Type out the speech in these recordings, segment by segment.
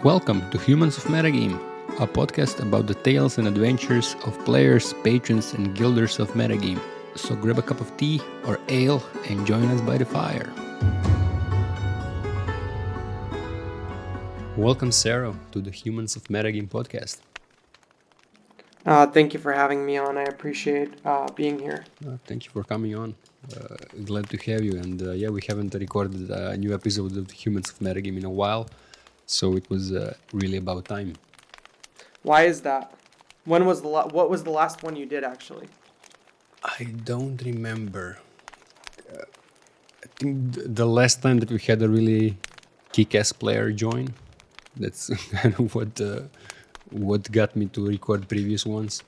Welcome to Humans of MetaGame, a podcast about the tales and adventures of players, patrons, and guilders of MetaGame. So grab a cup of tea or ale and join us by the fire. Welcome, Sero, to the Humans of MetaGame podcast. Thank you for having me on. I appreciate being here. Thank you for coming on. Glad to have you. And we haven't recorded a new episode of the Humans of MetaGame in a while, so it was really about time. Why is that? What was the last one you did actually? I don't remember. I think the last time that we had a really kick-ass player join, that's kind of what got me to record previous ones.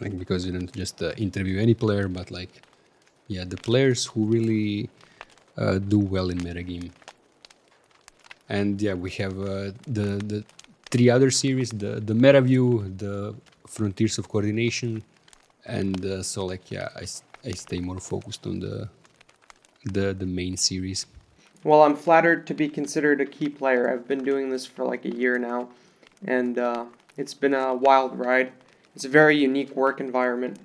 Like, because you don't just interview any player, but the players who really do well in metagame. And we have the three other series: the meta view, the frontiers of coordination, and I stay more focused on the main series. Well, I'm flattered to be considered a key player. I've been doing this for like a year now, and it's been a wild ride. It's a very unique work environment.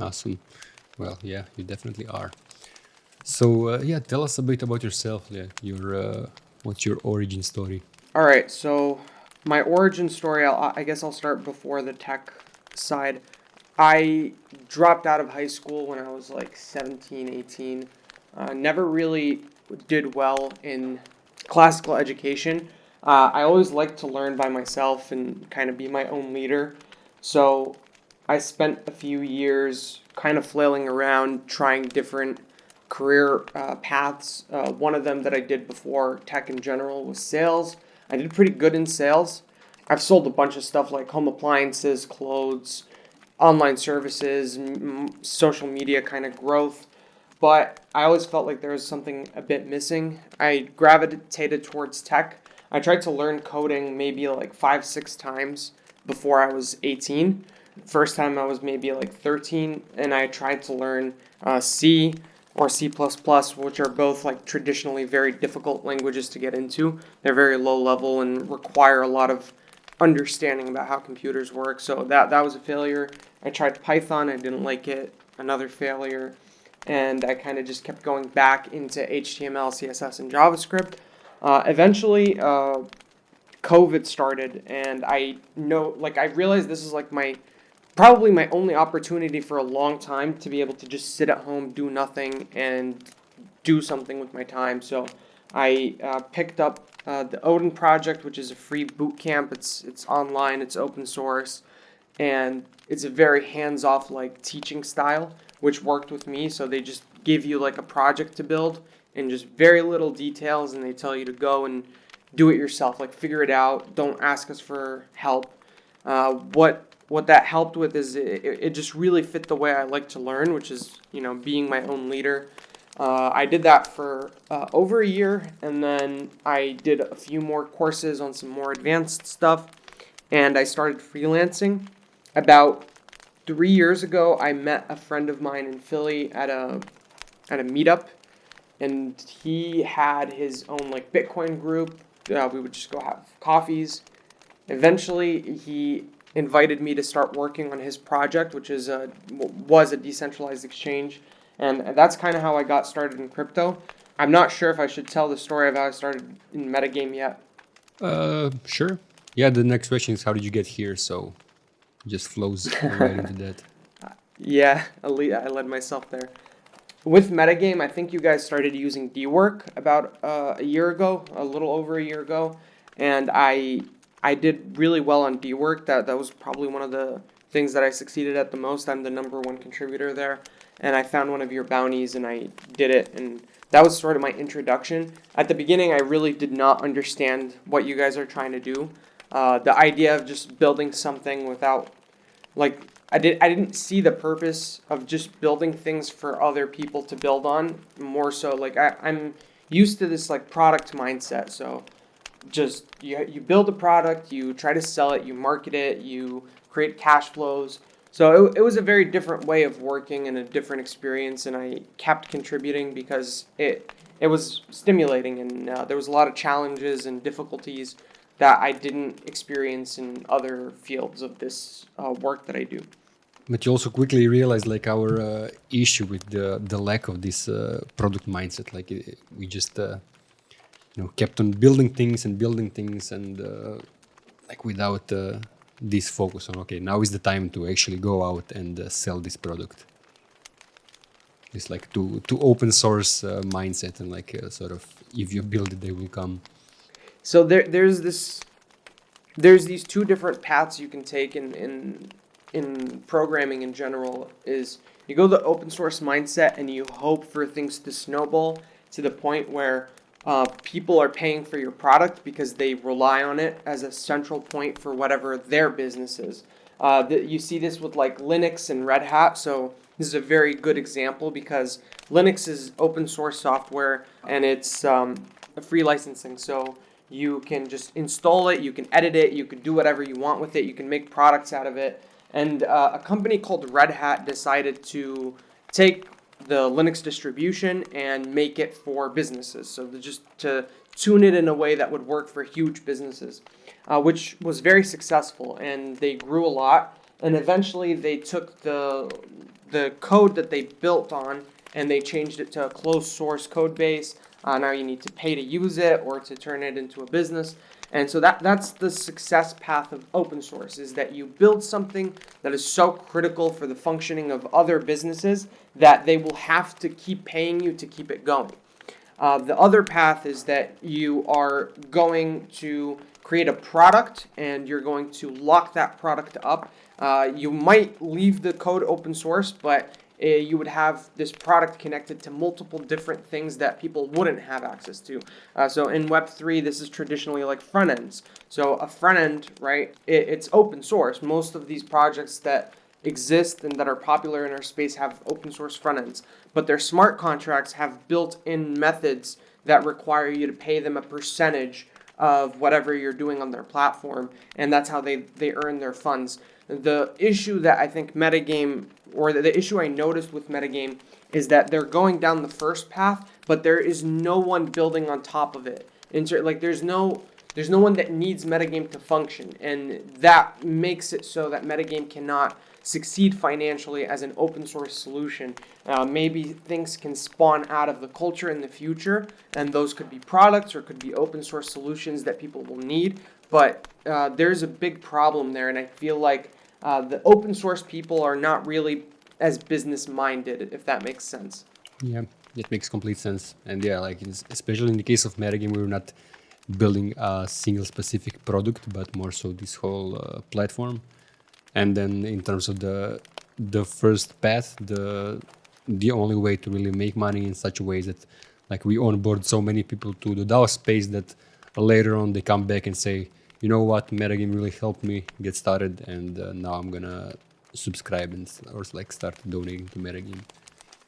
Awesome. Well, yeah, you definitely are. So, tell us a bit about yourself. What's your origin story? All right, so my origin story, I guess I'll start before the tech side. I dropped out of high school when I was like 17, 18. Never really did well in classical education. I always liked to learn by myself and kind of be my own leader. So I spent a few years kind of flailing around, trying different career paths. One of them that I did before tech in general was sales. I did pretty good in sales. I've sold a bunch of stuff like home appliances, clothes, online services, social media kind of growth. But I always felt like there was something a bit missing. I gravitated towards tech. I tried to learn coding maybe like 5-6 times before I was 18. First time I was maybe like 13, and I tried to learn C or C++, which are both like traditionally very difficult languages to get into. They're very low level and require a lot of understanding about how computers work. So that was a failure. I tried Python. I didn't like it. Another failure. And I kind of just kept going back into HTML, CSS, and JavaScript. Eventually, COVID started, and I realized this is like probably my only opportunity for a long time to be able to just sit at home, do nothing, and do something with my time. So I picked up the Odin project, which is a free boot camp. It's online, it's open source, and it's a very hands-off like teaching style, which worked with me. So they just give you like a project to build and just very little details, and they tell you to go and do it yourself, like figure it out. Don't ask us for help. What that helped with is it just really fit the way I like to learn, which is, being my own leader. I did that for over a year, and then I did a few more courses on some more advanced stuff, and I started freelancing. About 3 years ago, I met a friend of mine in Philly at a meetup, and he had his own like Bitcoin group. We would just go have coffees. Eventually, he invited me to start working on his project, which was a decentralized exchange, and that's kind of how I got started in crypto. I'm not sure if I should tell the story of how I started in metagame yet. Sure. Yeah, the next question is how did you get here? So it just flows right into that. Yeah, I led myself there. With metagame, I think you guys started using dwork about a year ago, a little over a year ago, and I did really well on dwork. That was probably one of the things that I succeeded at the most. I'm the number one contributor there, and I found one of your bounties and I did it, and that was sort of my introduction. At the beginning, I really did not understand what you guys are trying to do. The idea of just building something without, I didn't see the purpose of just building things for other people to build on. More so, I'm used to this like product mindset, so just you build a product, you try to sell it, you market it, you create cash flows. So it was a very different way of working and a different experience, and I kept contributing because it it was stimulating, and there was a lot of challenges and difficulties that I didn't experience in other fields of this work that I do. But you also quickly realized like our issue with the lack of this product mindset. Like we just kept on building things and like without this focus on okay, now is the time to actually go out and sell this product. It's like to open source mindset and like sort of if you build it, they will come. So there's these two different paths you can take in programming in general. Is you go the open source mindset and you hope for things to snowball to the point where people are paying for your product because they rely on it as a central point for whatever their business is. You see this with like Linux and Red Hat. So this is a very good example because Linux is open source software and it's a free licensing. So you can just install it, you can edit it, you can do whatever you want with it, you can make products out of it. And a company called Red Hat decided to take the Linux distribution and make it for businesses. So just to tune it in a way that would work for huge businesses, which was very successful, and they grew a lot. And eventually they took the code that they built on and they changed it to a closed source code base. Now you need to pay to use it or to turn it into a business. And so that's the success path of open source, is that you build something that is so critical for the functioning of other businesses that they will have to keep paying you to keep it going. The other path is that you are going to create a product and you're going to lock that product up. You might leave the code open source, but you would have this product connected to multiple different things that people wouldn't have access to. So in Web3, this is traditionally like front ends. So a front end, right, it's open source. Most of these projects that exist and that are popular in our space have open source front ends, but their smart contracts have built-in methods that require you to pay them a percentage of whatever you're doing on their platform, and that's how they earn their funds. The issue that I think MetaGame, or the issue I noticed with MetaGame, is that they're going down the first path, but there is no one building on top of it. Like there's no one that needs MetaGame to function, and that makes it so that MetaGame cannot succeed financially as an open source solution. Maybe things can spawn out of the culture in the future, and those could be products or could be open source solutions that people will need. But there's a big problem there, and I feel like the open source people are not really as business minded, if that makes sense. Yeah, it makes complete sense. And yeah, like especially in the case of MetaGame, we were not building a single specific product, but more so this whole platform. And then in terms of the first path, the only way to really make money in such a way is that like we onboard so many people to the DAO space that later on they come back and say, you know what, MetaGame really helped me get started, and now I'm gonna subscribe and or like start donating to MetaGame.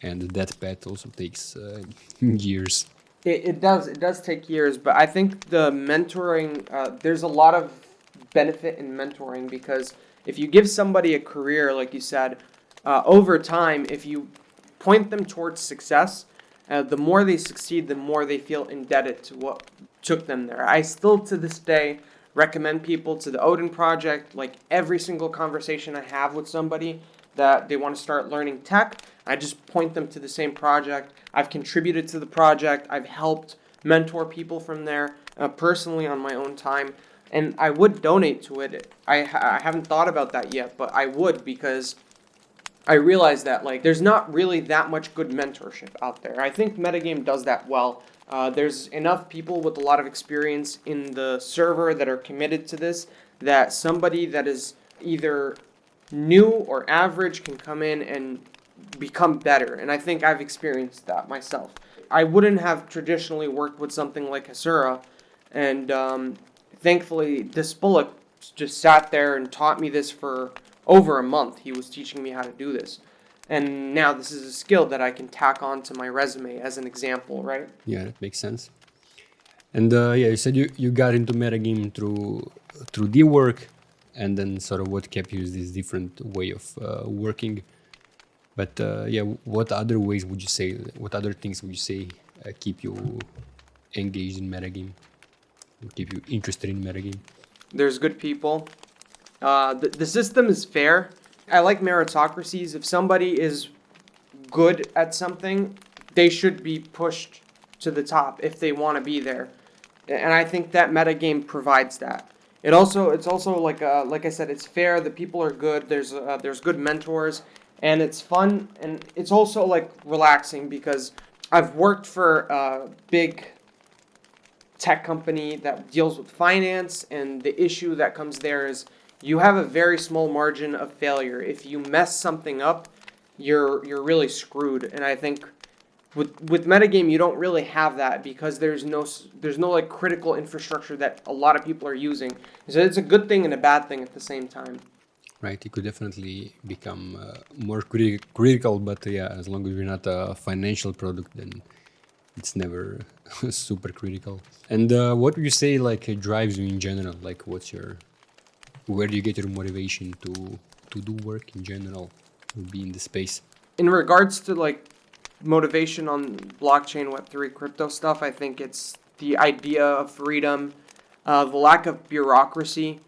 And that path also takes years. It does take years, but I think the mentoring, there's a lot of benefit in mentoring, because if you give somebody a career, like you said, over time, if you point them towards success, the more they succeed, the more they feel indebted to what took them there. I still, to this day, recommend people to the Odin project. Like every single conversation I have with somebody that they want to start learning tech, I just point them to the same project. I've contributed to the project. I've helped mentor people from there personally on my own time. And I would donate to it. I haven't thought about that yet, but I would, because I realize that like there's not really that much good mentorship out there. I think MetaGame does that well. There's enough people with a lot of experience in the server that are committed to this, that somebody that is either new or average can come in and become better. And I think I've experienced that myself. I wouldn't have traditionally worked with something like Sero, and thankfully, this Bullock just sat there and taught me this for over a month. He was teaching me how to do this. And now this is a skill that I can tack on to my resume as an example, right? Yeah, that makes sense. And yeah, you said you got into MetaGame through the work, and then sort of what kept you is this different way of working. But yeah, what other ways would you say, what other things would you say keep you engaged in metagame, keep you interested in metagame? There's good people. The system is fair. I like meritocracies. If somebody is good at something, they should be pushed to the top if they want to be there. And I think that metagame provides that. It's also like I said, it's fair. The people are good. There's good mentors, and it's fun, and it's also like relaxing because I've worked for a big tech company that deals with finance, and the issue that comes there is you have a very small margin of failure. If you mess something up, you're really screwed. And I think with metagame you don't really have that because there's no like critical infrastructure that a lot of people are using. So it's a good thing and a bad thing at the same time. Right, it could definitely become more critical, but yeah, as long as you're not a financial product, then it's never super critical. And what would you say like drives you in general? Like, where do you get your motivation to do work in general, to be in the space? In regards to like motivation on blockchain, Web3, crypto stuff, I think it's the idea of freedom, the lack of bureaucracy.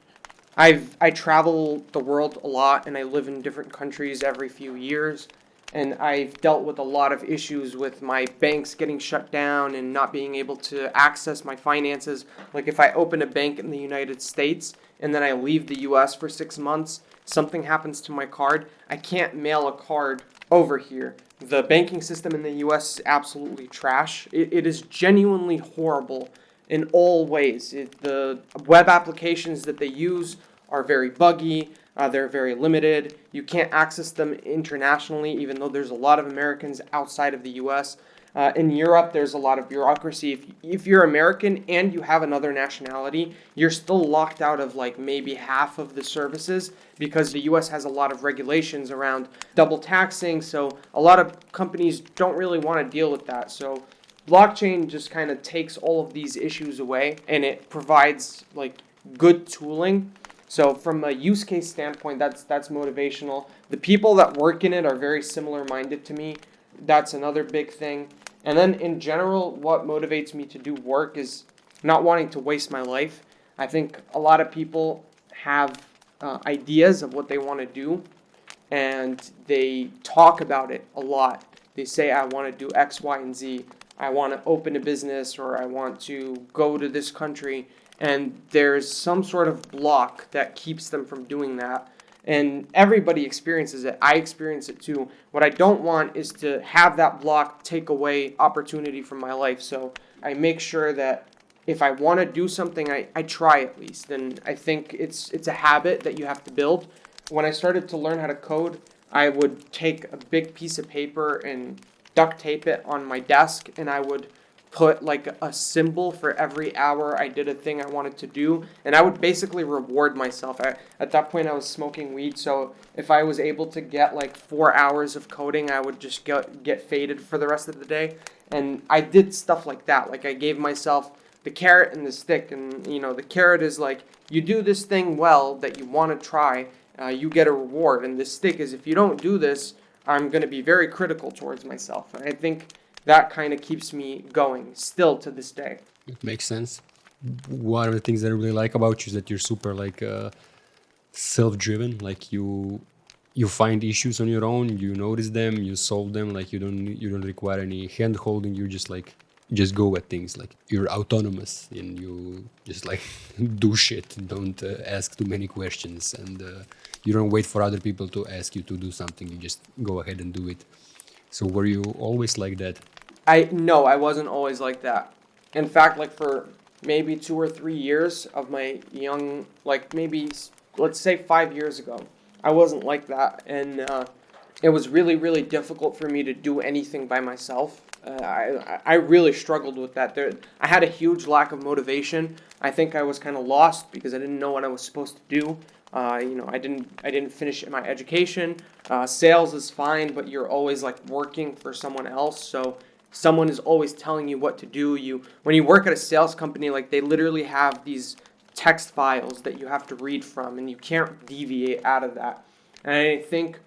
I travel the world a lot and I live in different countries every few years, and I've dealt with a lot of issues with my banks getting shut down and not being able to access my finances. Like if I open a bank in the United States and then I leave the US for 6 months, something happens to my card, I can't mail a card over here. The banking system in the US is absolutely trash. It is genuinely horrible in all ways. The web applications that they use are very buggy. They're very limited. You can't access them internationally, even though there's a lot of Americans outside of the US. In Europe, there's a lot of bureaucracy. If you're American and you have another nationality, you're still locked out of like maybe half of the services because the US has a lot of regulations around double taxing. So a lot of companies don't really want to deal with that. So blockchain just kind of takes all of these issues away and it provides like good tooling. So from a use case standpoint, that's motivational. The people that work in it are very similar minded to me. That's another big thing. And then in general, what motivates me to do work is not wanting to waste my life. I think a lot of people have ideas of what they want to do and they talk about it a lot. They say, I want to do X, Y, and Z. I want to open a business or I want to go to this country. And there's some sort of block that keeps them from doing that. And everybody experiences it. I experience it too. What I don't want is to have that block take away opportunity from my life. So I make sure that if I want to do something, I try at least. And I think it's a habit that you have to build. When I started to learn how to code, I would take a big piece of paper and duct tape it on my desk, and I would put like a symbol for every hour I did a thing I wanted to do, and I would basically reward myself. At that point I was smoking weed, so if I was able to get like 4 hours of coding, I would just get faded for the rest of the day. And I did stuff like that. Like I gave myself the carrot and the stick, and the carrot is like, you do this thing well that you want to try, you get a reward, and the stick is, if you don't do this, I'm going to be very critical towards myself. And I think that kind of keeps me going still to this day. It makes sense. One of the things that I really like about you is that you're super like self-driven. Like you find issues on your own, you notice them, you solve them. Like you don't require any hand holding. You just go at things. Like you're autonomous and you just like do shit. Don't ask too many questions, and you don't wait for other people to ask you to do something. You just go ahead and do it. So were you always like that? No, I wasn't always like that. In fact, like for maybe 2 or 3 years of my young, like maybe let's say 5 years ago, I wasn't like that, and it was really really difficult for me to do anything by myself. I really struggled with that. I had a huge lack of motivation. I think I was kind of lost because I didn't know what I was supposed to do. I didn't finish my education. Sales is fine, but you're always like working for someone else. So someone is always telling you what to do. When you work at a sales company, like they literally have these text files that you have to read from, and you can't deviate out of that. And I think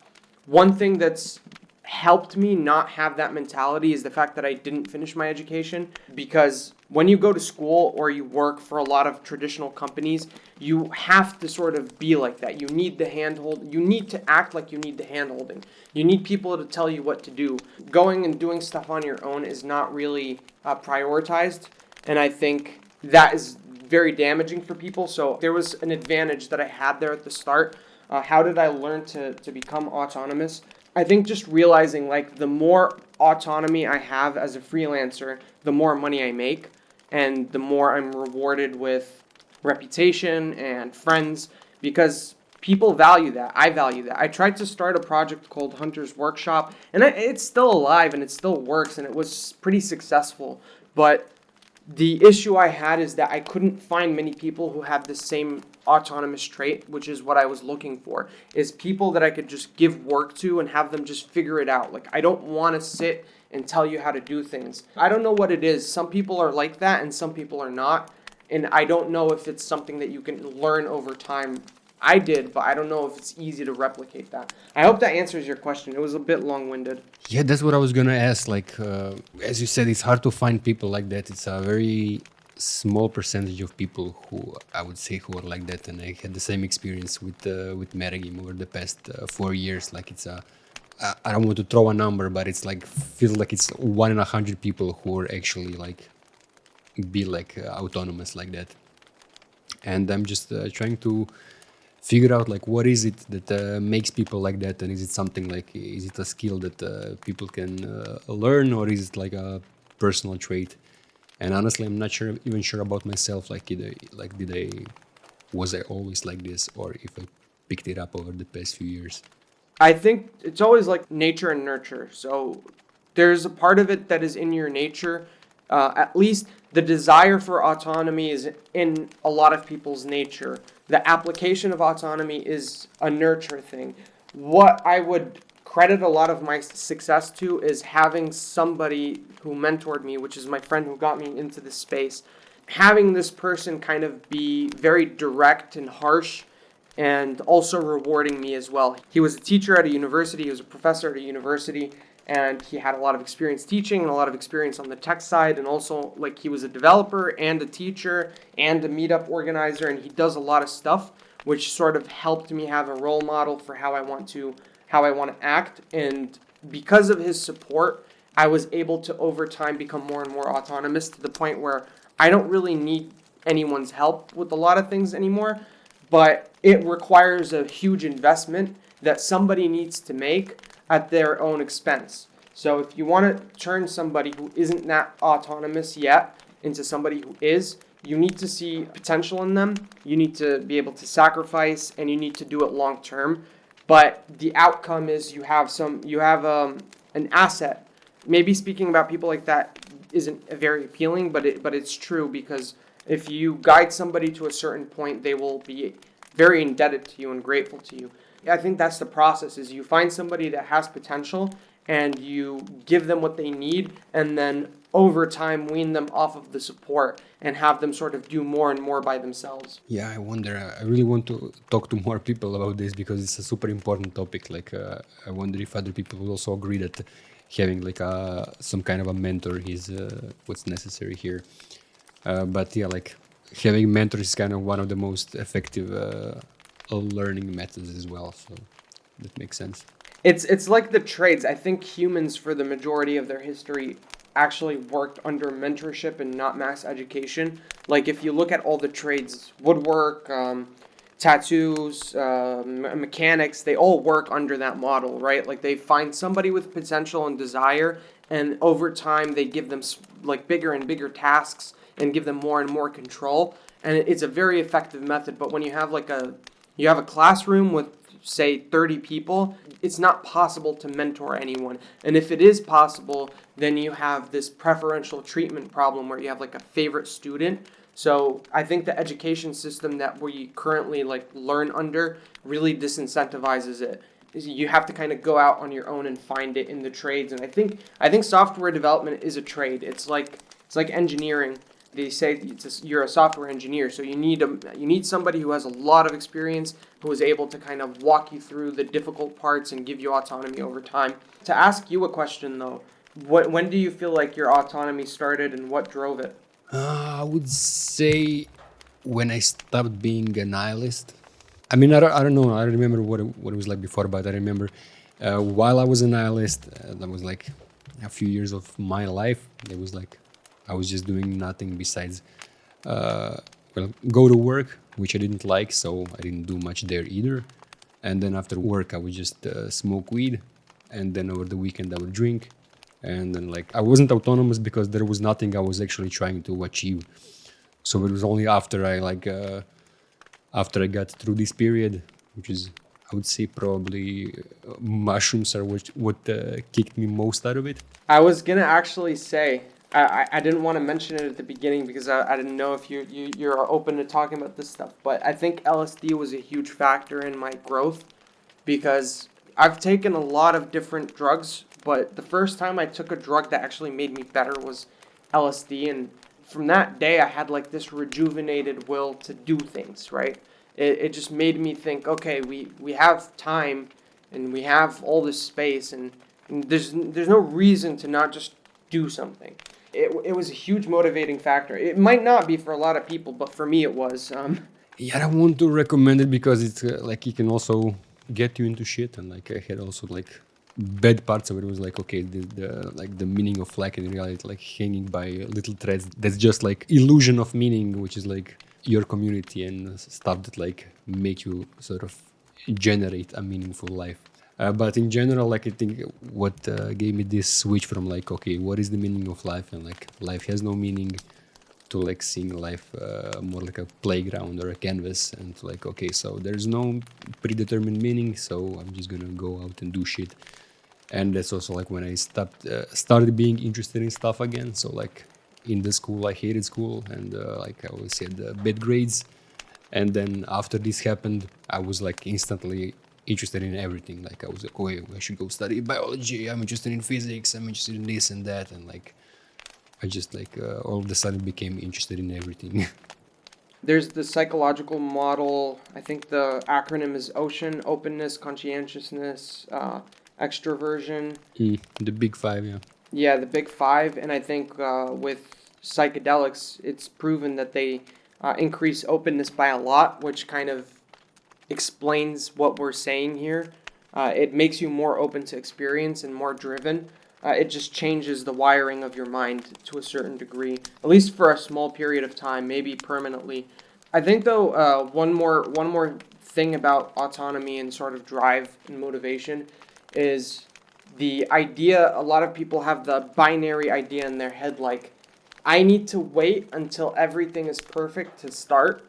one thing that's helped me not have that mentality is the fact that I didn't finish my education, because when you go to school or you work for a lot of traditional companies, you have to sort of be like that. You need the handhold. You need to act like you need the handholding. You need people to tell you what to do. Going and doing stuff on your own is not really prioritized, and I think that is very damaging for people. So there was an advantage that I had there at the start. How did I learn to become autonomous? I think just realizing like the more autonomy I have as a freelancer, the more money I make, and the more I'm rewarded with reputation and friends, because people value that. I value that. I tried to start a project called Hunter's Workshop, and it's still alive and it still works, and it was pretty successful. But the issue I had is that I couldn't find many people who had the same autonomous trait, which is what I was looking for, is people that I could just give work to and have them just figure it out. Like, I don't want to sit and tell you how to do things. I don't know what it is. Some people are like that and some people are not. And I don't know if it's something that you can learn over time. I did, but I don't know if it's easy to replicate that. I hope that answers your question. It was a bit long-winded. Yeah, that's what I was gonna ask. Like, as you said, it's hard to find people like that. It's a very small percentage of people who I would say who are like that, and I had the same experience with MetaGame over the past 4 years. Like, I don't want to throw a number, but it's like feels like it's 1 in 100 people who are actually like be like autonomous like that. And I'm just trying to figure out like what is it that makes people like that, and is it something like, is it a skill that people can learn, or is it like a personal trait? And honestly, I'm not even sure about myself, like was I always like this, or if I picked it up over the past few years. I think it's always like nature and nurture. So there's a part of it that is in your nature. At least the desire for autonomy is in a lot of people's nature. The application of autonomy is a nurture thing. What I would credit a lot of my success to is having somebody who mentored me, which is my friend who got me into this space. Having this person kind of be very direct and harsh, and also rewarding me as well. He was a teacher at a university, he was a professor at a university, and he had a lot of experience teaching and a lot of experience on the tech side, and also like he was a developer and a teacher and a meetup organizer, and he does a lot of stuff, which sort of helped me have a role model for how I want to act. And because of his support, I was able to over time become more and more autonomous, to the point where I don't really need anyone's help with a lot of things anymore, but it requires a huge investment that somebody needs to make at their own expense. So if you want to turn somebody who isn't that autonomous yet into somebody who is, you need to see potential in them, you need to be able to sacrifice, and you need to do it long term. But the outcome is you have an asset. Maybe speaking about people like that isn't very appealing, but it's true, because if you guide somebody to a certain point, they will be very indebted to you and grateful to you. I think that's the process, is you find somebody that has potential and you give them what they need, and then over time wean them off of the support and have them sort of do more and more by themselves. Yeah, I wonder. I really want to talk to more people about this, because it's a super important topic. Like, I wonder if other people will also agree that having like some kind of a mentor is what's necessary here. But yeah, like having mentors is kind of one of the most effective learning methods as well. So that makes sense. It's like the trades. I think humans, for the majority of their history, actually worked under mentorship and not mass education. Like, if you look at all the trades, woodwork, tattoos, mechanics, they all work under that model, right? Like, they find somebody with potential and desire, and over time they give them like bigger and bigger tasks and give them more and more control. And it's a very effective method. But when you have a classroom with, say, 30 people, it's not possible to mentor anyone. And if it is possible, then you have this preferential treatment problem where you have like a favorite student. So I think the education system that we currently like learn under really disincentivizes it. You have to kind of go out on your own and find it in the trades. And I think software development is a trade. It's like engineering. They say you're a software engineer, so you need somebody who has a lot of experience, who is able to kind of walk you through the difficult parts and give you autonomy over time. To ask you a question though, when do you feel like your autonomy started and what drove it? I would say when I stopped being a nihilist. I don't know. I don't remember what it was like before, but I remember while I was a nihilist, that was like a few years of my life. It was like I was just doing nothing besides, go to work, which I didn't like, so I didn't do much there either. And then after work, I would just smoke weed, and then over the weekend I would drink, and then like I wasn't autonomous because there was nothing I was actually trying to achieve. So it was only after I got through this period, which is, I would say, probably mushrooms are what kicked me most out of it. I was gonna actually say, I didn't want to mention it at the beginning because I didn't know if you're open to talking about this stuff, but I think LSD was a huge factor in my growth because I've taken a lot of different drugs, but the first time I took a drug that actually made me better was LSD, and from that day I had like this rejuvenated will to do things, right? It just made me think, okay, we have time and we have all this space, and there's no reason to not just do something. It was a huge motivating factor. It might not be for a lot of people, but for me it was. Yeah, I want to recommend it because it's like it can also get you into shit, and like I had also like bad parts of it. It was like, okay, the meaning of life in reality, like hanging by little threads. That's just like illusion of meaning, which is like your community and stuff that like make you sort of generate a meaningful life. But in general, like I think what gave me this switch from like, okay, what is the meaning of life, and like life has no meaning, to like seeing life more like a playground or a canvas, and like, okay, so there's no predetermined meaning, so I'm just gonna go out and do shit. And that's also like when I started being interested in stuff again. So like in the school, I hated school, and like I always had bad grades. And then after this happened, I was like instantly interested in everything. Like I was like, oh, I should go study biology. I'm interested in physics. I'm interested in this and that. And like I just like all of a sudden became interested in everything. There's the psychological model. I think the acronym is OCEAN: openness, conscientiousness, extroversion. The big five, yeah. Yeah, the big five. And I think with psychedelics, it's proven that they increase openness by a lot, which kind of explains what we're saying here. It makes you more open to experience and more driven. It just changes the wiring of your mind to a certain degree, at least for a small period of time, maybe permanently. I think though, one more thing about autonomy and sort of drive and motivation is the idea. A lot of people have the binary idea in their head, like I need to wait until everything is perfect to start,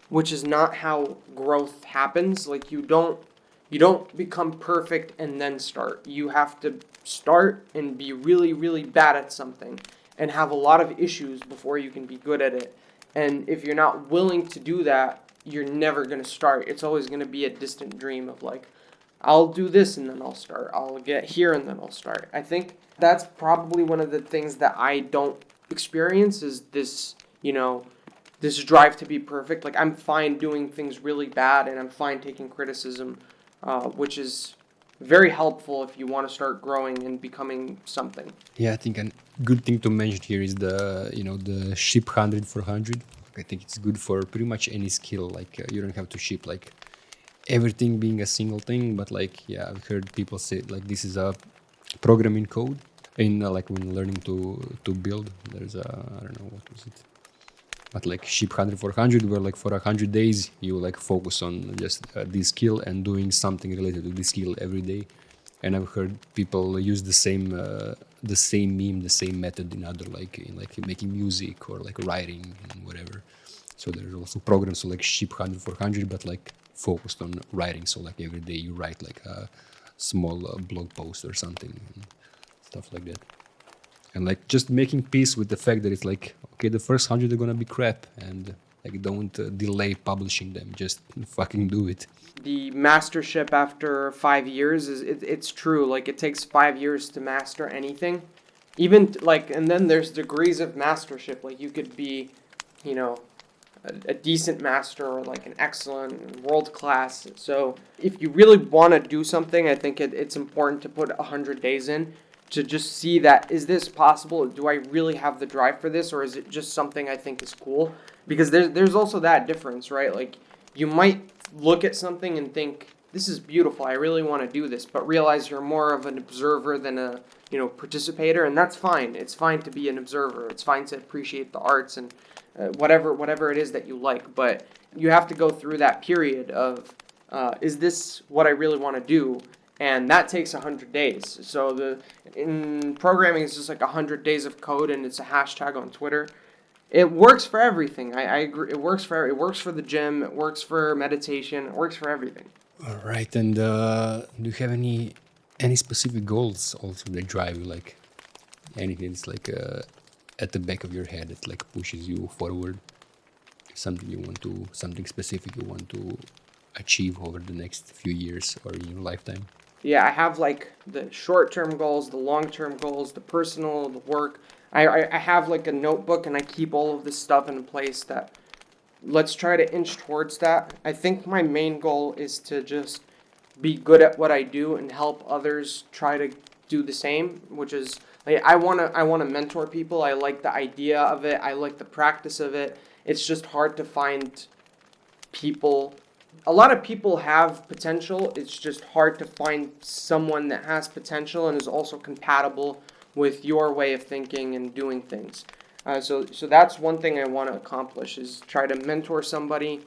which is not how growth happens. Like you don't become perfect and then start. You have to start and be really, really bad at something and have a lot of issues before you can be good at it. And if you're not willing to do that, you're never going to start. It's always going to be a distant dream of like, I'll do this and then I'll start. I'll get here and then I'll start. I think that's probably one of the things that I don't experience is this drive to be perfect. Like I'm fine doing things really bad and I'm fine taking criticism, which is very helpful if you want to start growing and becoming something. Yeah, I think a good thing to mention here is the ship 100 for 100. I think it's good for pretty much any skill. Like you don't have to ship like everything being a single thing, but like yeah, I've heard people say like this is a programming code in like when learning to build. There's a, I don't know what was it, but like ship 100 for 100, where like for 100 days you like focus on just this skill and doing something related to this skill every day. And I've heard people use the same meme, the same method in other like making music or like writing and whatever. So there's also programs so like ship 100 for 100, but like focused on writing. So like every day you write like a small blog post or something and stuff like that. And like just making peace with the fact that it's like, okay, the first 100 are gonna be crap, and like don't delay publishing them, just fucking do it. The mastership after 5 years it's true. Like it takes 5 years to master anything. even like, and then there's degrees of mastership. Like you could be, you know, a decent master or like an excellent world class. So if you really want to do something, I think it's important to put 100 days in to just see that, is this possible? Do I really have the drive for this, or is it just something I think is cool? Because there's also that difference, right? Like you might look at something and think, this is beautiful, I really want to do this, but realize you're more of an observer than a, participator, and that's fine. It's fine to be an observer. It's fine to appreciate the arts and whatever it is that you like, but you have to go through that period of, is this what I really want to do? And that takes 100 days. So in programming, it's just like 100 days of code, and it's a hashtag on Twitter. It works for everything. I agree. It works for the gym. It works for meditation. It works for everything. All right. And do you have any specific goals also that drive you? Like anything that's like at the back of your head that like pushes you forward? Something specific you want to achieve over the next few years or in your lifetime? Yeah, I have like the short-term goals, the long-term goals, the personal, the work. I have like a notebook, and I keep all of this stuff in place that, let's try to inch towards that. I think my main goal is to just be good at what I do and help others try to do the same, which is like I want to mentor people. I like the idea of it. I like the practice of it. It's just hard to find people. A lot of people have potential. It's just hard to find someone that has potential and is also compatible with your way of thinking and doing things. So that's one thing I want to accomplish, is try to mentor somebody,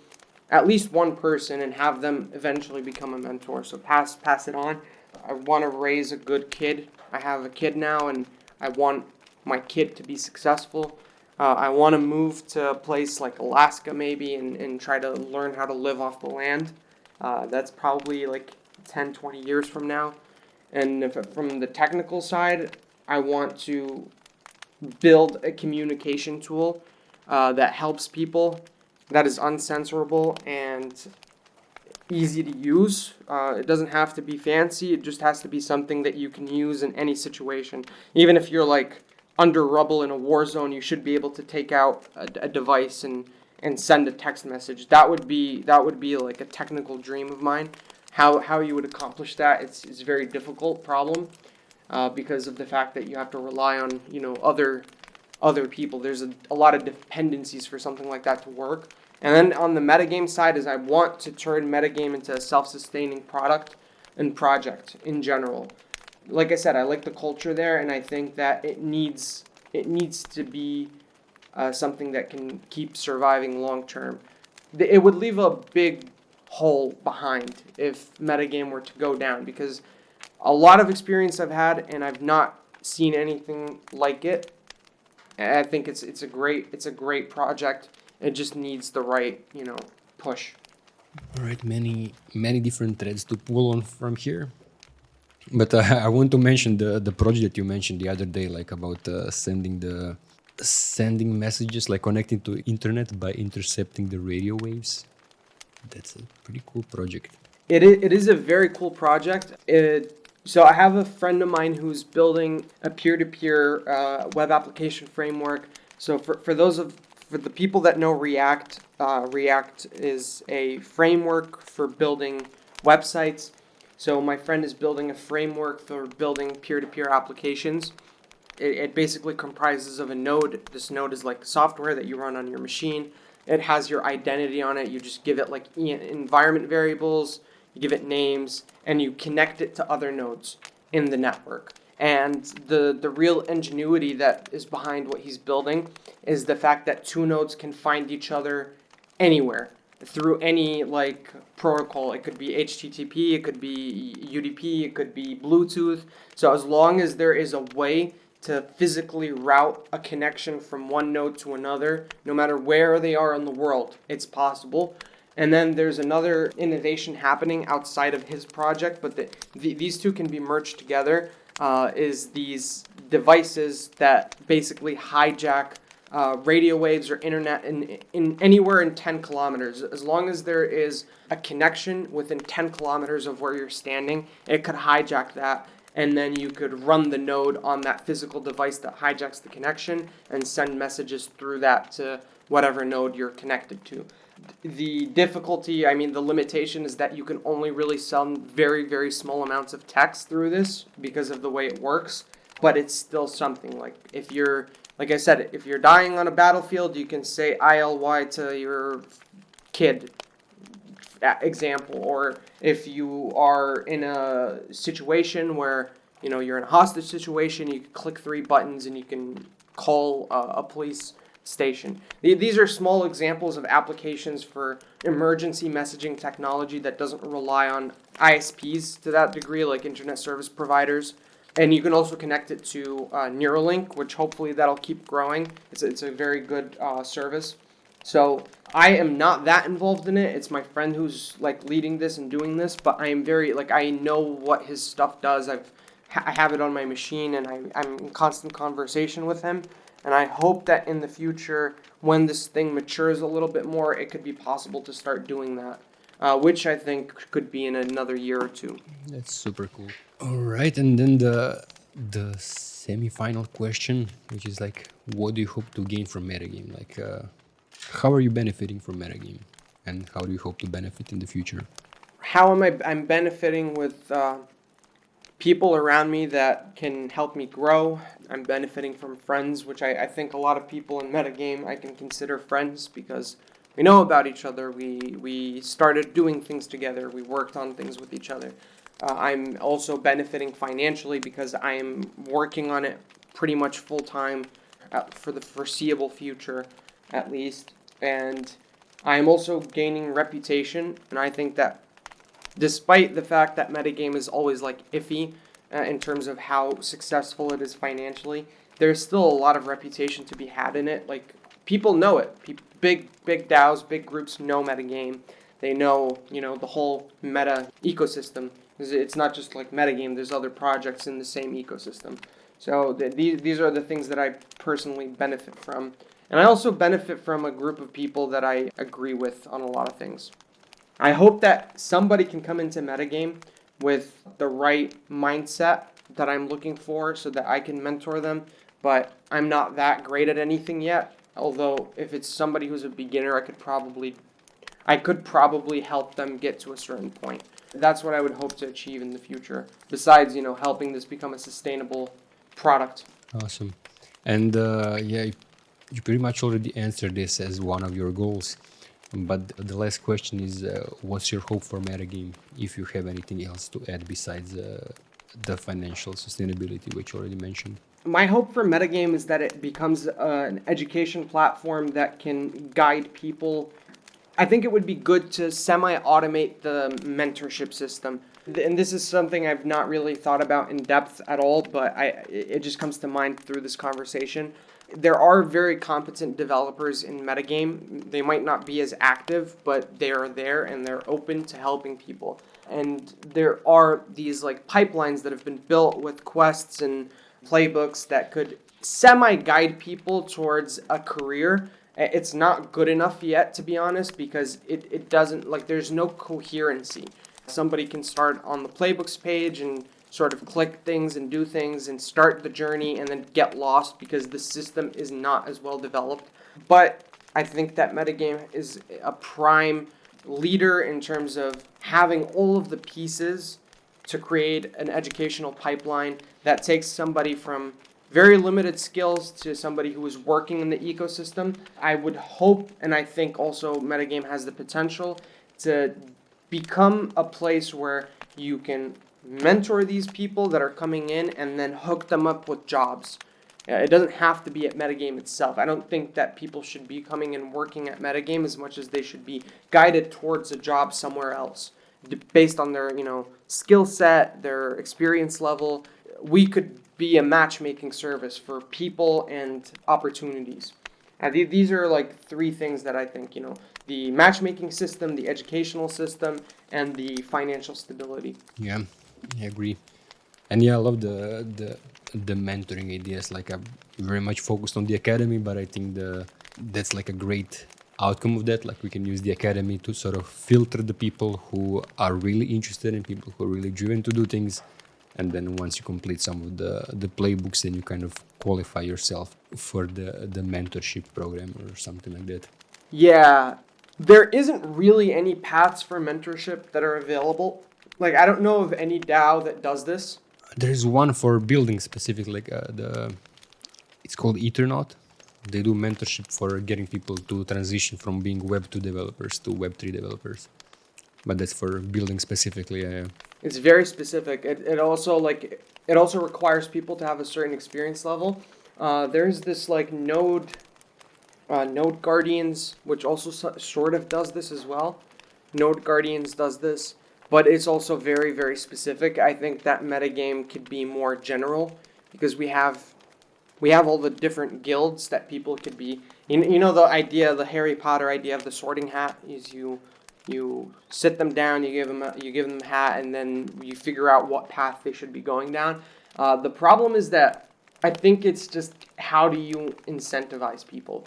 at least one person, and have them eventually become a mentor. So pass it on. I want to raise a good kid. I have a kid now, and I want my kid to be successful. I want to move to a place like Alaska maybe, and try to learn how to live off the land. That's probably like 10, 20 years from now. And from the technical side, I want to build a communication tool that helps people, that is uncensorable and easy to use. It doesn't have to be fancy. It just has to be something that you can use in any situation. Even if you're like under rubble in a war zone, you should be able to take out a device and send a text message. That would be like a technical dream of mine. How you would accomplish that? It's a very difficult problem. Because of the fact that you have to rely on, other people. There's a lot of dependencies for something like that to work. And then on the metagame side is I want to turn metagame into a self-sustaining product and project in general. Like I said, I like the culture there, and I think that it needs to be something that can keep surviving long term. It would leave a big hole behind if metagame were to go down, because a lot of experience I've had, and I've not seen anything like it. I think it's a great project. It just needs the right, push. All right, many different threads to pull on from here. But I want to mention the project that you mentioned the other day, like about sending messages, like connecting to internet by intercepting the radio waves. That's a pretty cool project. It is a very cool project. So I have a friend of mine who's building a peer-to-peer web application framework. So for the people that know React, React is a framework for building websites. So my friend is building a framework for building peer-to-peer applications. It basically comprises of a node. This node is like software that you run on your machine. It has your identity on it. You just give it like environment variables, you give it names, and you connect it to other nodes in the network. And the real ingenuity that is behind what he's building is the fact that two nodes can find each other anywhere through any like protocol. It could be HTTP, it could be UDP, it could be Bluetooth. So as long as there is a way to physically route a connection from one node to another, no matter where they are in the world, it's possible. And then there's another innovation happening outside of his project, but these two can be merged together, is these devices that basically hijack radio waves or internet in anywhere in 10 kilometers. As long as there is a connection within 10 kilometers of where you're standing, it could hijack that and then you could run the node on that physical device that hijacks the connection and send messages through that to whatever node you're connected to. The difficulty, I mean, the limitation is that you can only really send very, very small amounts of text through this because of the way it works, but it's still something. Like if you're, like I said, if you're dying on a battlefield, you can say ILY to your kid, example. Or if you are in a situation where, you know, you're in a hostage situation, you can click 3 buttons and you can call a police station. These are small examples of applications for emergency messaging technology that doesn't rely on ISPs to that degree, like internet service providers. And you can also connect it to Neuralink, which hopefully that'll keep growing. It's a very good service. So I am not that involved in it. It's my friend who's like leading this and doing this, but I am very, like, I know what his stuff does. I have it on my machine, and I'm in constant conversation with him. And I hope that in the future, when this thing matures a little bit more, it could be possible to start doing that, which I think could be in another year or two. That's super cool. All right, and then the semi-final question, which is like, what do you hope to gain from MetaGame? Like, how are you benefiting from MetaGame, and how do you hope to benefit in the future? How am I'm benefiting with people around me that can help me grow. I'm benefiting from friends, which I think a lot of people in MetaGame I can consider friends because we know about each other. We started doing things together. We worked on things with each other. I'm also benefiting financially because I am working on it pretty much full time for the foreseeable future, at least. And I am also gaining reputation, and I think that despite the fact that MetaGame is always like iffy in terms of how successful it is financially, there's still a lot of reputation to be had in it. Like, people know it. Big DAOs, big groups know MetaGame. They know, you know, the whole meta ecosystem. It's not just like MetaGame. There's other projects in the same ecosystem. So these are the things that I personally benefit from. And I also benefit from a group of people that I agree with on a lot of things. I hope that somebody can come into MetaGame with the right mindset that I'm looking for so that I can mentor them, but I'm not that great at anything yet. Although if it's somebody who's a beginner, I could probably help them get to a certain point. That's what I would hope to achieve in the future, besides, you know, helping this become a sustainable product. Awesome. And yeah, you pretty much already answered this as one of your goals. But the last question is, what's your hope for MetaGame, if you have anything else to add besides the financial sustainability, which you already mentioned? My hope for MetaGame is that it becomes an education platform that can guide people. I think it would be good to semi-automate the mentorship system. And this is something I've not really thought about in depth at all, but it just comes to mind through this conversation. There are very competent developers in MetaGame. They might not be as active, but they are there and they're open to helping people. And there are these like pipelines that have been built with quests and playbooks that could semi-guide people towards a career. It's not good enough yet, to be honest, because it doesn't, like, there's no coherency. Somebody can start on the playbooks page and sort of click things and do things and start the journey and then get lost because the system is not as well developed. But I think that MetaGame is a prime leader in terms of having all of the pieces to create an educational pipeline that takes somebody from very limited skills to somebody who is working in the ecosystem. I would hope, and I think also MetaGame has the potential to become a place where you can mentor these people that are coming in and then hook them up with jobs. It doesn't have to be at MetaGame itself. I don't think that people should be coming and working at MetaGame as much as they should be guided towards a job somewhere else based on their, you know, skill set, their experience level. We could be a matchmaking service for people and opportunities. These are like 3 things that I think, you know, the matchmaking system, the educational system, and the financial stability. Yeah, I agree. And yeah, I love the mentoring ideas. Like, I'm very much focused on the academy, but I think that's like a great outcome of that. Like, we can use the academy to sort of filter the people who are really interested and people who are really driven to do things, And then once you complete some of the playbooks, then you kind of qualify yourself for the mentorship program or something like that. Yeah, there isn't really any paths for mentorship that are available. Like, I don't know of any DAO that does this. There's one for building specific, like it's called Ethernaut. They do mentorship for getting people to transition from being Web2 developers to Web3 developers. But that's for building specifically. It's very specific. It also requires people to have a certain experience level. There's this like Node Guardians, which also sort of does this as well. Node Guardians does this, but it's also very, very specific. I think that metagame could be more general because we have all the different guilds that people could be. You know the idea, the Harry Potter idea of the sorting hat is you sit them down, you give them a hat, and then you figure out what path they should be going down. The problem is that I think it's just how do you incentivize people?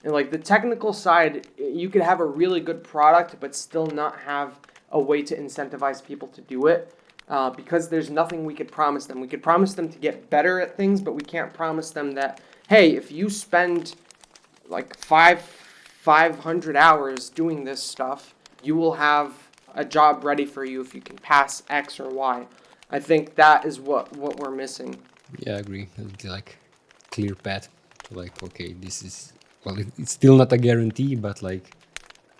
And like the technical side, you could have a really good product, but still not have a way to incentivize people to do it. Because there's nothing we could promise them. We could promise them to get better at things, but we can't promise them that, hey, if you spend like 500 hours doing this stuff, you will have a job ready for you if you can pass X or Y. I think that is what we're missing. Yeah, I agree. Like clear path to like, okay, this is, well, it's still not a guarantee, but like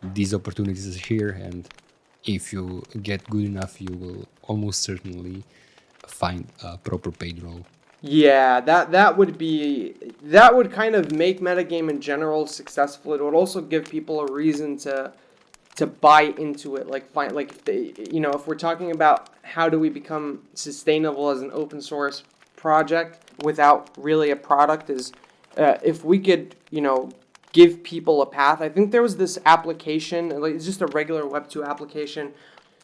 these opportunities are here, and if you get good enough, you will almost certainly find a proper paid role. Yeah, that would kind of make metagame in general successful. It would also give people a reason to buy into it. Like find like if they, if we're talking about how do we become sustainable as an open source project without really a product, is if we could give people a path. I think there was this application, like it's just a regular Web2 application.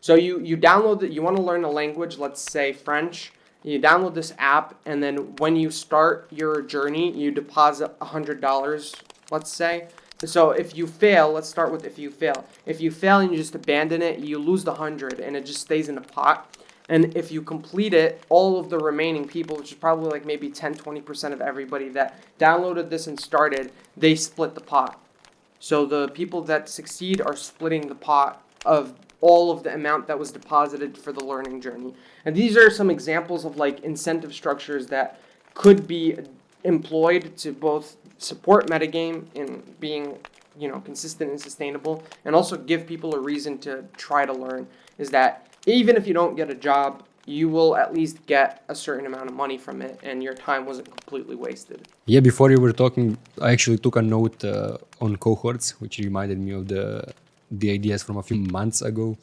So you download it, you want to learn a language, let's say French. You download this app, and then when you start your journey, you deposit $100, let's say. So if you fail, let's start with if you fail. If you fail and you just abandon it, you lose the 100 and it just stays in a pot. And if you complete it, all of the remaining people, which is probably like maybe 10-20% of everybody that downloaded this and started, they split the pot. So the people that succeed are splitting the pot of all of the amount that was deposited for the learning journey. And these are some examples of like incentive structures that could be employed to both support metagame in being consistent and sustainable, and also give people a reason to try to learn. Is that even if you don't get a job, you will at least get a certain amount of money from it, and your time wasn't completely wasted. Yeah, before you were talking, I actually took a note on cohorts, which reminded me of the ideas from a few months ago,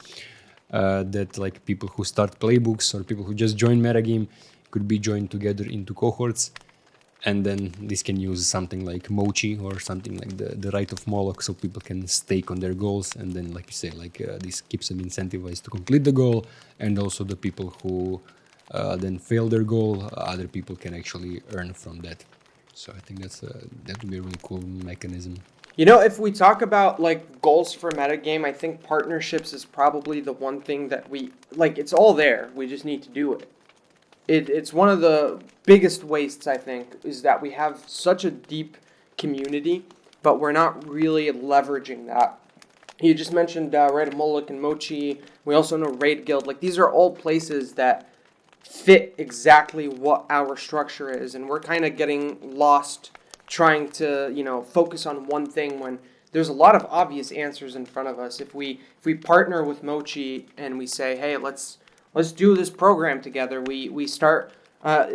that like people who start playbooks or people who just join metagame could be joined together into cohorts. And then this can use something like Mochi or something like the Rite of Moloch, so people can stake on their goals. And then, like you say, like this keeps them incentivized to complete the goal. And also the people who then fail their goal, other people can actually earn from that. So I think that would be a really cool mechanism. If we talk about like goals for metagame, I think partnerships is probably the one thing that it's all there. We just need to do it. It's one of the biggest wastes, I think, is that we have such a deep community, but we're not really leveraging that. You just mentioned Rite of Moloch and Mochi. We also know Raid Guild. Like, these are all places that fit exactly what our structure is, and we're kind of getting lost trying to, focus on one thing when there's a lot of obvious answers in front of us. If we partner with Mochi and we say, hey, let's do this program together. We start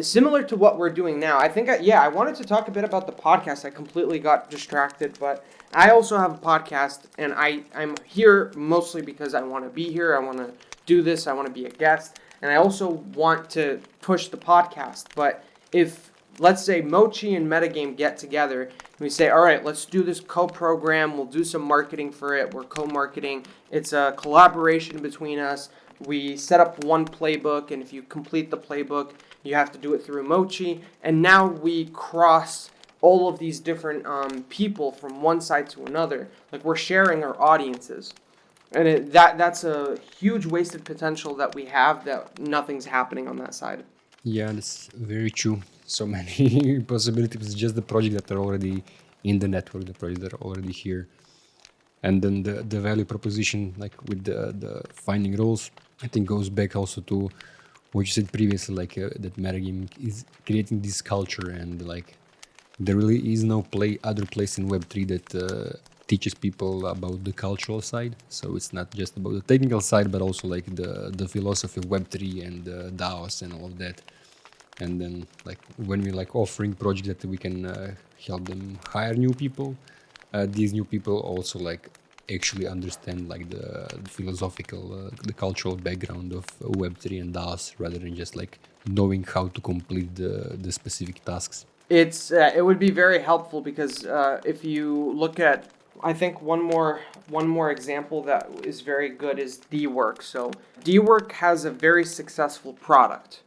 similar to what we're doing now. I think, I wanted to talk a bit about the podcast. I completely got distracted, but I also have a podcast, and I'm here mostly because I want to be here. I want to do this. I want to be a guest, and I also want to push the podcast. But if, let's say, Mochi and Metagame get together, and we say, all right, let's do this co-program. We'll do some marketing for it. We're co-marketing. It's a collaboration between us. We set up one playbook, and if you complete the playbook, you have to do it through Mochi. And now we cross all of these different people from one side to another. Like, we're sharing our audiences. And that's a huge wasted potential that we have that nothing's happening on that side. Yeah, that's very true. So many possibilities. Just the projects that are already in the network, the projects that are already here. And then the value proposition, like with the finding roles, I think goes back also to what you said previously, like that MetaGame is creating this culture, and like there really is no other place in Web3 that teaches people about the cultural side. So it's not just about the technical side, but also like the philosophy of Web3 and the DAOs and all of that. And then like when we like offering projects that we can help them hire new people, these new people also like actually understand like the philosophical, the cultural background of Web3 and DAOs, rather than just like knowing how to complete the specific tasks. It would be very helpful because if you look at, I think one more example that is very good is D-Work. So D-Work has a very successful product,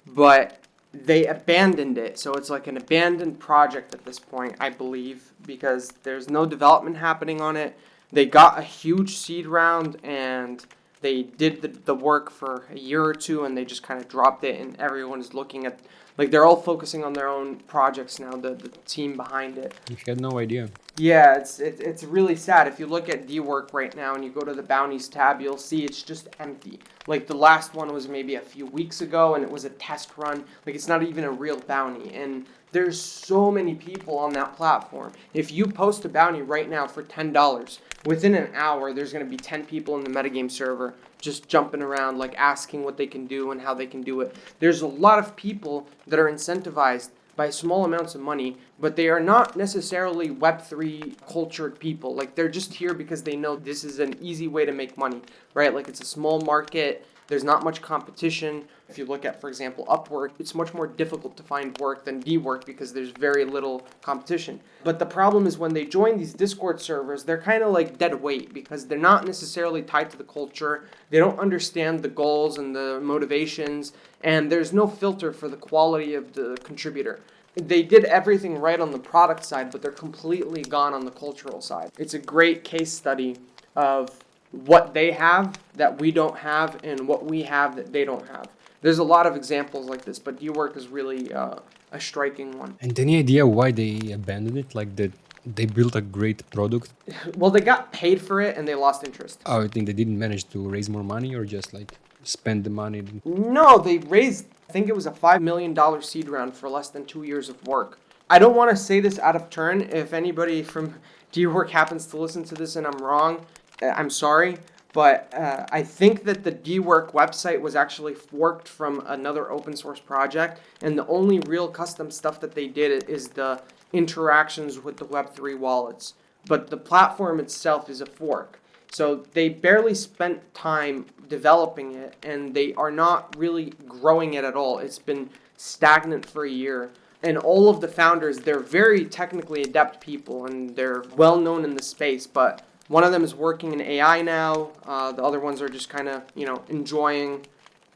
but they abandoned it. So it's like an abandoned project at this point, I believe, because there's no development happening on it. They got a huge seed round and they did the work for a year or two and they just kind of dropped it, and everyone's looking at, like, they're all focusing on their own projects now, the team behind it. I had no idea. Yeah, it's really sad. If you look at D-Work right now and you go to the bounties tab, you'll see it's just empty. Like the last one was maybe a few weeks ago and it was a test run. Like it's not even a real bounty. And there's so many people on that platform. If you post a bounty right now for $10, within an hour there's going to be 10 people in the metagame server just jumping around, like asking what they can do and how they can do it. There's a lot of people that are incentivized by small amounts of money, but they are not necessarily Web3 cultured people. Like they're just here because they know this is an easy way to make money, right? Like it's a small market. There's not much competition. If you look at, for example, Upwork, it's much more difficult to find work than D-Work because there's very little competition. But the problem is when they join these Discord servers, they're kind of like dead weight because they're not necessarily tied to the culture. They don't understand the goals and the motivations, and there's no filter for the quality of the contributor. They did everything right on the product side, but they're completely gone on the cultural side. It's a great case study of what they have that we don't have and what we have that they don't have. There's a lot of examples like this, but D-Work is really a striking one. And any idea why they abandoned it? Like that they built a great product. Well, they got paid for it and they lost interest. Oh, I think they didn't manage to raise more money, or just like spend the money. No, they raised, I think it was a $5 million seed round for less than 2 years of work. I don't want to say this out of turn. If anybody from D-Work happens to listen to this and I'm wrong, I'm sorry. But I think that the D-Work website was actually forked from another open source project. And the only real custom stuff that they did is the interactions with the Web3 wallets. But the platform itself is a fork. So they barely spent time developing it, and they are not really growing it at all. It's been stagnant for a year. And all of the founders, they're very technically adept people, and they're well known in the space. But one of them is working in AI now. The other ones are just kind of, enjoying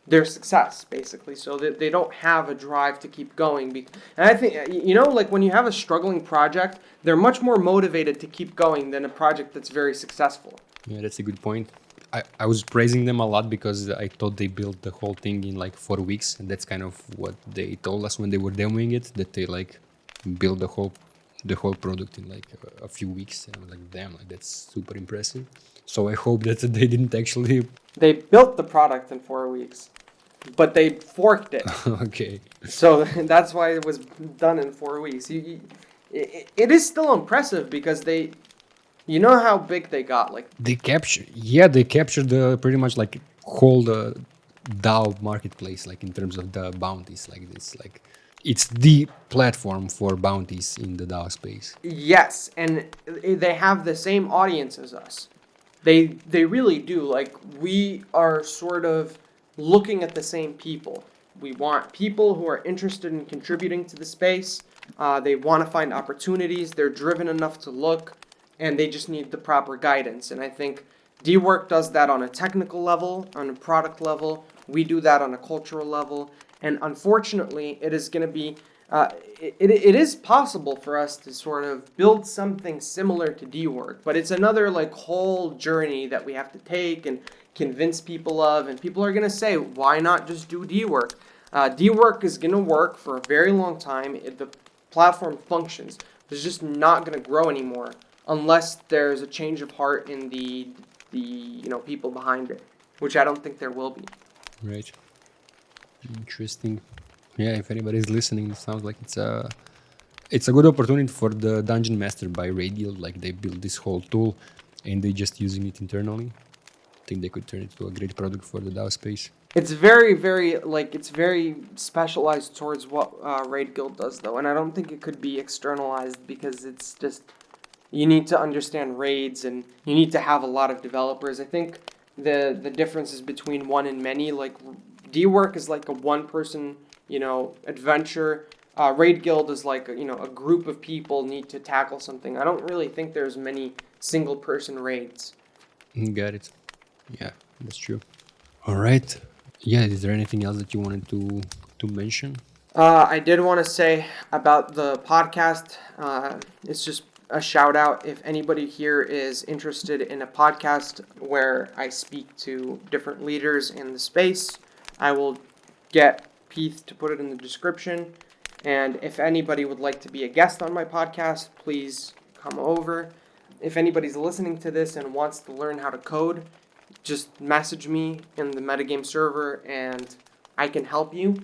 their success, basically. So they don't have a drive to keep going. And I think, like when you have a struggling project, they're much more motivated to keep going than a project that's very successful. Yeah, that's a good point. I was praising them a lot because I thought they built the whole thing in like 4 weeks, and that's kind of what they told us when they were demoing it, that they like built the whole product in like a few weeks. And I was like, damn, like that's super impressive. So I hope that they didn't actually. They built the product in 4 weeks, but they forked it. Okay. So that's why it was done in 4 weeks. It is still impressive because they. You know how big they got, like They captured the pretty much like whole DAO marketplace, like in terms of the bounties, like this, like it's the platform for bounties in the DAO space. Yes, and they have the same audience as us. They really do. Like we are sort of looking at the same people. We want people who are interested in contributing to the space. They want to find opportunities. They're driven enough to look. And they just need the proper guidance. And I think D-Work does that on a technical level, on a product level. We do that on a cultural level. And unfortunately, it is going to be it is possible for us to sort of build something similar to D-Work, but it's another like whole journey that we have to take and convince people of, and people are gonna say, why not just do D-Work? D-Work is gonna work for a very long time. The platform functions. It's just not gonna grow anymore unless there's a change of heart in the people behind it, which I don't think there will be. Right. Interesting. Yeah, if anybody's listening, it sounds like it's a good opportunity for the Dungeon Master by Raid Guild. Like they built this whole tool and they just using it internally. I think they could turn it into a great product for the DAO space. It's very, very, it's very specialized towards what Raid Guild does, though, and I don't think it could be externalized because it's just, you need to understand raids and you need to have a lot of developers. I think the difference is between one and many. Like, D-Work is like a one-person, adventure. Raid Guild is like, a group of people need to tackle something. I don't really think there's many single-person raids. Got it. Yeah, that's true. All right. Yeah, is there anything else that you wanted to mention? I did want to say about the podcast. It's just a shout out. If anybody here is interested in a podcast where I speak to different leaders in the space, I will get Peeth to put it in the description. And if anybody would like to be a guest on my podcast, please come over. If anybody's listening to this and wants to learn how to code, just message me in the MetaGame server and I can help you.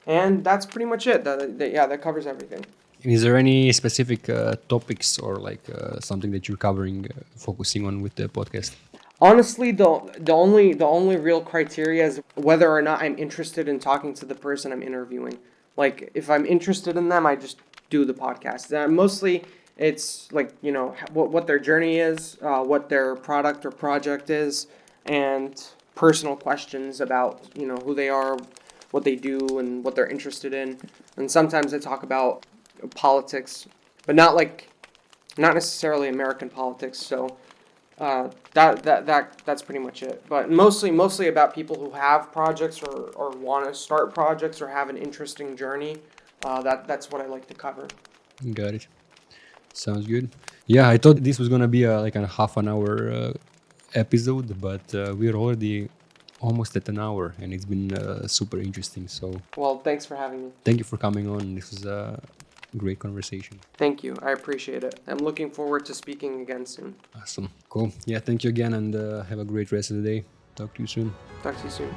And that's pretty much it. That covers everything. And is there any specific topics or something that you're covering, focusing on with the podcast? Honestly, the only real criteria is whether or not I'm interested in talking to the person I'm interviewing. Like, if I'm interested in them, I just do the podcast. Mostly, it's like, what their journey is, what their product or project is, and personal questions about, who they are, what they do, and what they're interested in. And sometimes I talk about politics, but not necessarily American politics. So that's pretty much it. But mostly about people who have projects or want to start projects or have an interesting journey. That's what I like to cover. Got it. Sounds good. Yeah, I thought this was gonna be a half an hour episode, but we're already almost at an hour, and it's been super interesting. So, well, thanks for having me. Thank you for coming on. This was a great conversation. Thank you. I appreciate it. I'm looking forward to speaking again soon. Awesome. Cool. Yeah, thank you again, and have a great rest of the day. Talk to you soon. Talk to you soon.